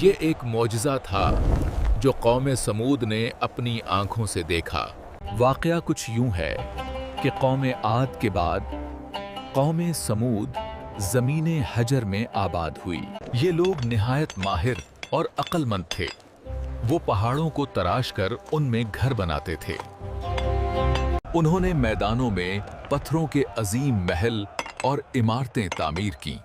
ये एक मौजज़ा था जो कौम समूद ने अपनी आंखों से देखा। वाक़या कुछ यूं है कि कौम आद के बाद कौम समूद ज़मीने हजर में आबाद हुई। ये लोग निहायत माहिर और अक्लमंद थे। वो पहाड़ों को तराश कर उनमें घर बनाते थे। उन्होंने मैदानों में पत्थरों के अजीम महल और इमारतें तामीर की।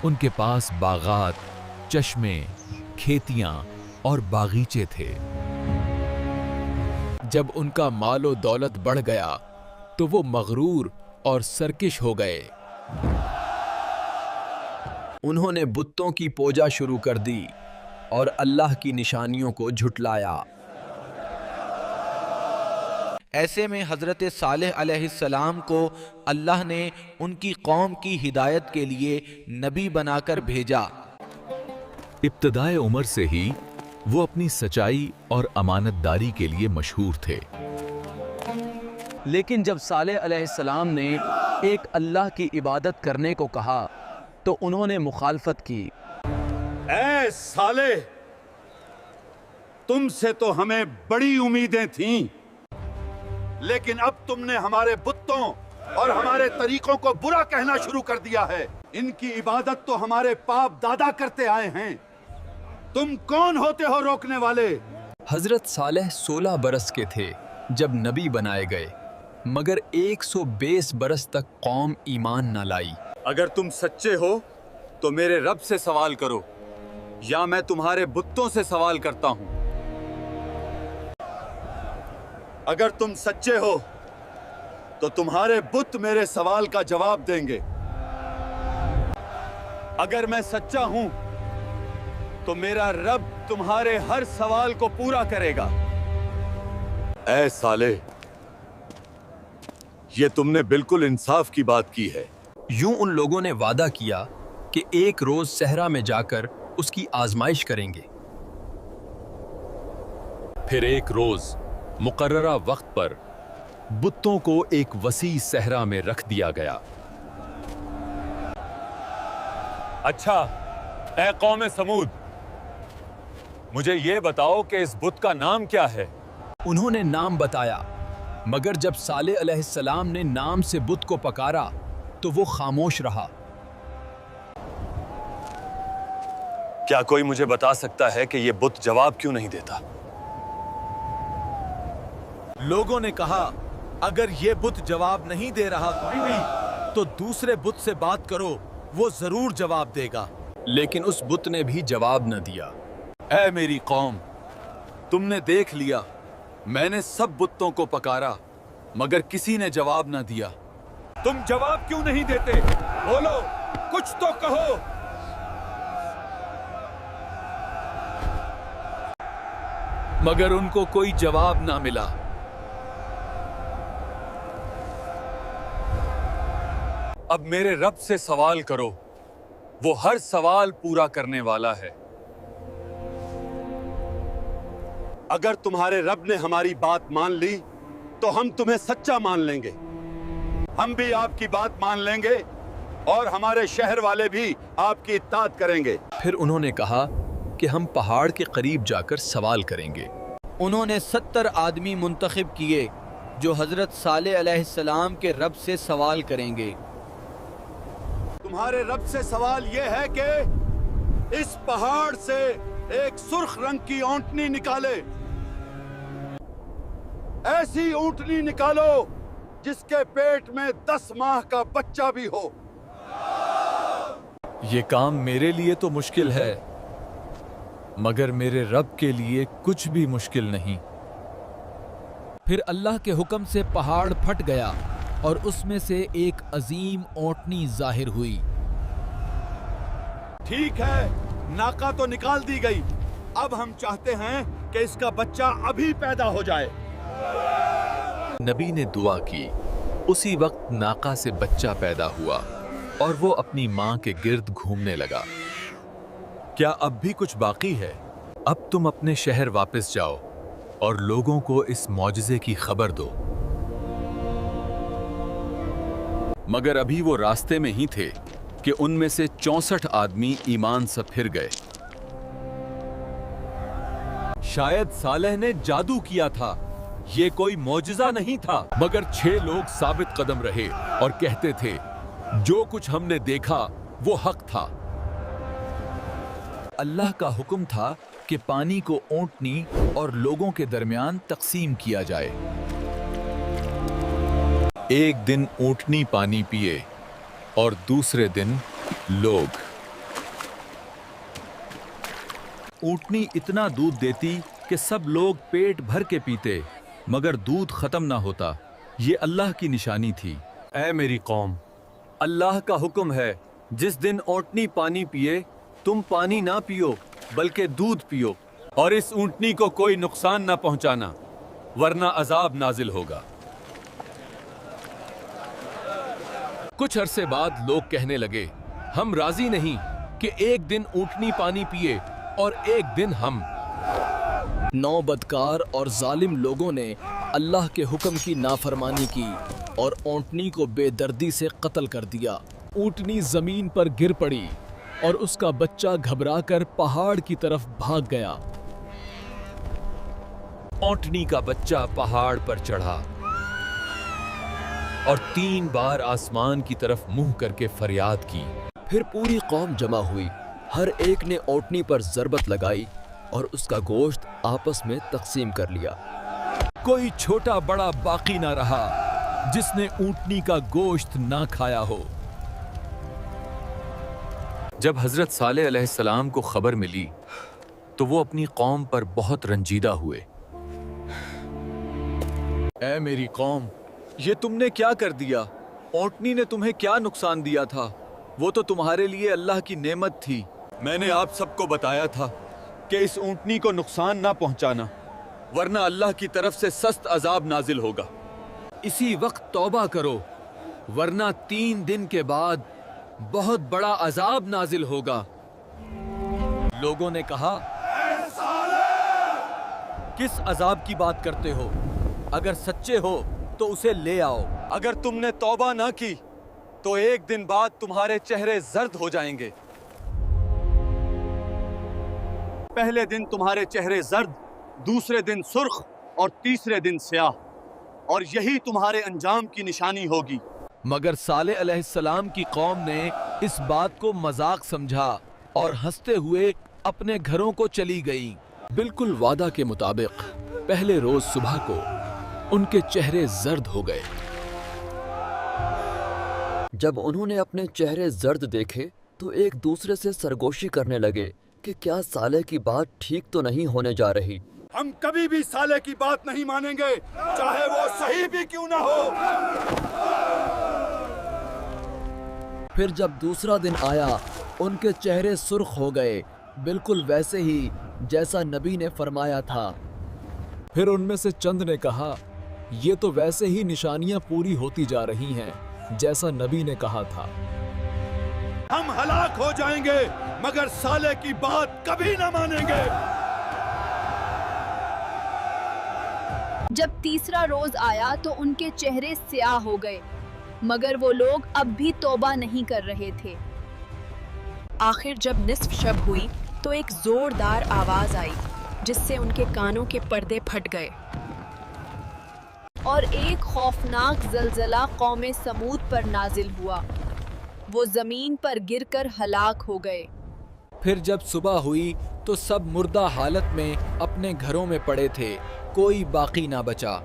उनके पास बागात, चश्मे, खेतियां और बागीचे थे। जब उनका मालो दौलत बढ़ गया तो वो मगरूर और सरकिश हो गए। उन्होंने बुतों की पूजा शुरू कर दी और अल्लाह की निशानियों को झुटलाया। ऐसे में हज़रत सालेह अलैहिस्सलाम को अल्लाह ने उनकी कौम की हिदायत के लिए नबी बनाकर भेजा। इब्तदाए उम्र से ही वो अपनी सच्चाई और अमानतदारी के लिए मशहूर थे। लेकिन जब सालेह अलैहिस्सलाम ने एक अल्लाह की इबादत करने को कहा तो उन्होंने मुखालफत की। ऐ साले, तुमसे तो हमें बड़ी उम्मीदें थीं, लेकिन अब तुमने हमारे बुतों और हमारे तरीकों को बुरा कहना शुरू कर दिया है। इनकी इबादत तो हमारे बाप दादा करते आए हैं। तुम कौन होते हो रोकने वाले? हजरत सालेह 16 बरस के थे जब नबी बनाए गए, मगर 120 बरस तक कौम ईमान न लाई। अगर तुम सच्चे हो तो मेरे रब से सवाल करो, या मैं तुम्हारे बुतों से सवाल करता हूं। अगर तुम सच्चे हो तो तुम्हारे बुत मेरे सवाल का जवाब देंगे। अगर मैं सच्चा हूं तो मेरा रब तुम्हारे हर सवाल को पूरा करेगा। ऐ साले, ये तुमने बिल्कुल इंसाफ की बात की है। यूं उन लोगों ने वादा किया कि एक रोज सहरा में जाकर उसकी आजमाइश करेंगे। फिर एक रोज मुकर्ररा वक्त पर बुतों को एक वसी सहरा में रख दिया गया। अच्छा, ऐ कौम समूद, मुझे ये बताओ कि इस बुत का नाम क्या है? उन्होंने नाम बताया, मगर जब सालेह अलैहिस्सलाम ने नाम से बुत को पकारा तो वो खामोश रहा। क्या कोई मुझे बता सकता है कि ये बुत जवाब क्यों नहीं देता? लोगों ने कहा, अगर ये बुत जवाब नहीं दे रहा तो दूसरे बुत से बात करो, वो जरूर जवाब देगा। लेकिन उस बुत ने भी जवाब न दिया। ऐ मेरी कौम, तुमने देख लिया, मैंने सब बुतों को पकारा मगर किसी ने जवाब न दिया। तुम जवाब क्यों नहीं देते? बोलो, कुछ तो कहो। मगर उनको कोई जवाब ना मिला। अब मेरे रब से सवाल करो, वो हर सवाल पूरा करने वाला है। अगर तुम्हारे रब ने हमारी बात मान ली तो हम तुम्हें सच्चा मान लेंगे। हम भी आपकी बात मान लेंगे और हमारे शहर वाले भी आपकी इत्ताअत करेंगे। फिर उन्होंने कहा कि हम पहाड़ के करीब जाकर सवाल करेंगे। उन्होंने 70 आदमी मुंतखब किए जो हजरत सालेह अलैहिस्सलाम के रब से सवाल करेंगे। तुम्हारे रब से सवाल यह है कि इस पहाड़ से एक सुर्ख रंग की ऊंटनी निकाले। ऐसी ऊंटनी निकालो जिसके पेट में 10 माह का बच्चा भी हो। ये काम मेरे लिए तो मुश्किल है, मगर मेरे रब के लिए कुछ भी मुश्किल नहीं। फिर अल्लाह के हुक्म से पहाड़ फट गया और उसमें से एक अजीम ऊंटनी जाहिर हुई। ठीक है, नाका तो निकाल दी गई। अब हम चाहते हैं कि इसका बच्चा अभी पैदा हो जाए। नबी ने दुआ की। उसी वक्त नाका से बच्चा पैदा हुआ और वो अपनी माँ के गिर्द घूमने लगा। क्या अब भी कुछ बाकी है? अब तुम अपने शहर वापस जाओ और लोगों को इस मौजज़े की खबर दो। मगर अभी वो रास्ते में ही थे کہ ان میں سے 64 آدمی ایمان سے پھر گئے۔ شاید صالح نے جادو کیا تھا، یہ کوئی معجزہ نہیں تھا۔ مگر 6 لوگ ثابت قدم رہے اور کہتے تھے جو کچھ ہم نے دیکھا وہ حق تھا۔ اللہ کا حکم تھا کہ پانی کو اونٹنی اور لوگوں کے درمیان تقسیم کیا جائے۔ ایک دن اونٹنی پانی پیے اور دوسرے دن لوگ۔ اونٹنی اتنا دودھ دیتی کہ سب لوگ پیٹ بھر کے پیتے، مگر دودھ ختم نہ ہوتا۔ یہ اللہ کی نشانی تھی۔ اے میری قوم، اللہ کا حکم ہے جس دن اونٹنی پانی پیے تم پانی نہ پیو بلکہ دودھ پیو، اور اس اونٹنی کو کوئی نقصان نہ پہنچانا ورنہ عذاب نازل ہوگا۔ کچھ عرصے بعد لوگ کہنے لگے ہم راضی نہیں کہ ایک دن اونٹنی پانی پیے اور ایک دن ہم۔ 9 بدکار اور ظالم لوگوں نے اللہ کے حکم کی نافرمانی کی اور اونٹنی کو بے دردی سے قتل کر دیا۔ اونٹنی زمین پر گر پڑی اور اس کا بچہ گھبرا کر پہاڑ کی طرف بھاگ گیا۔ اونٹنی کا بچہ پہاڑ پر چڑھا اور 3 بار آسمان کی طرف منہ کر کے فریاد کی۔ پھر پوری قوم جمع ہوئی، ہر ایک نے اونٹنی پر ضربت لگائی اور اس کا گوشت آپس میں تقسیم کر لیا۔ کوئی چھوٹا بڑا باقی نہ رہا جس نے اونٹنی کا گوشت نہ کھایا ہو۔ جب حضرت صالح علیہ السلام کو خبر ملی تو وہ اپنی قوم پر بہت رنجیدہ ہوئے۔ اے میری قوم، یہ تم نے کیا کر دیا؟ اونٹنی نے تمہیں کیا نقصان دیا تھا؟ وہ تو تمہارے لیے اللہ کی نعمت تھی۔ میں نے آپ سب کو بتایا تھا کہ اس اونٹنی کو نقصان نہ پہنچانا ورنہ اللہ کی طرف سے سخت عذاب نازل ہوگا۔ اسی وقت توبہ کرو ورنہ 3 دن کے بعد بہت بڑا عذاب نازل ہوگا۔ لوگوں نے کہا کس عذاب کی بات کرتے ہو؟ اگر سچے ہو تو اسے لے آؤ۔ اگر تم نے توبہ نہ کی تو 1 دن بعد تمہارے چہرے زرد ہو جائیں گے۔ پہلے دن تمہارے چہرے زرد، دوسرے دن سرخ اور تیسرے دن سیاہ، اور یہی تمہارے انجام کی نشانی ہوگی۔ مگر صالح علیہ السلام کی قوم نے اس بات کو مذاق سمجھا اور ہنستے ہوئے اپنے گھروں کو چلی گئی۔ بالکل وعدہ کے مطابق پہلے روز صبح کو ان کے چہرے زرد ہو گئے۔ جب انہوں نے اپنے چہرے زرد دیکھے تو ایک دوسرے سے سرگوشی کرنے لگے کہ کیا صالح کی بات ٹھیک تو نہیں ہونے جا رہی۔ ہم کبھی بھی صالح کی بات نہیں مانیں گے، چاہے وہ صحیح بھی کیوں نہ ہو۔ پھر جب دوسرا دن آیا ان کے چہرے سرخ ہو گئے، بالکل ویسے ہی جیسا نبی نے فرمایا تھا۔ پھر ان میں سے چند نے کہا یہ تو ویسے ہی نشانیاں پوری ہوتی جا رہی ہیں جیسا نبی نے کہا تھا۔ ہم ہلاک ہو جائیں گے مگر صالح کی بات کبھی نہ مانیں گے۔ جب تیسرا روز آیا تو ان کے چہرے سیاہ ہو گئے، مگر وہ لوگ اب بھی توبہ نہیں کر رہے تھے۔ آخر جب نصف شب ہوئی تو ایک زوردار آواز آئی جس سے ان کے کانوں کے پردے پھٹ گئے، اور ایک خوفناک زلزلہ قوم سمود پر نازل ہوا، وہ زمین پر گر کر ہلاک ہو گئے۔ پھر جب صبح ہوئی تو سب مردہ حالت میں اپنے گھروں میں پڑے تھے، کوئی باقی نہ بچا۔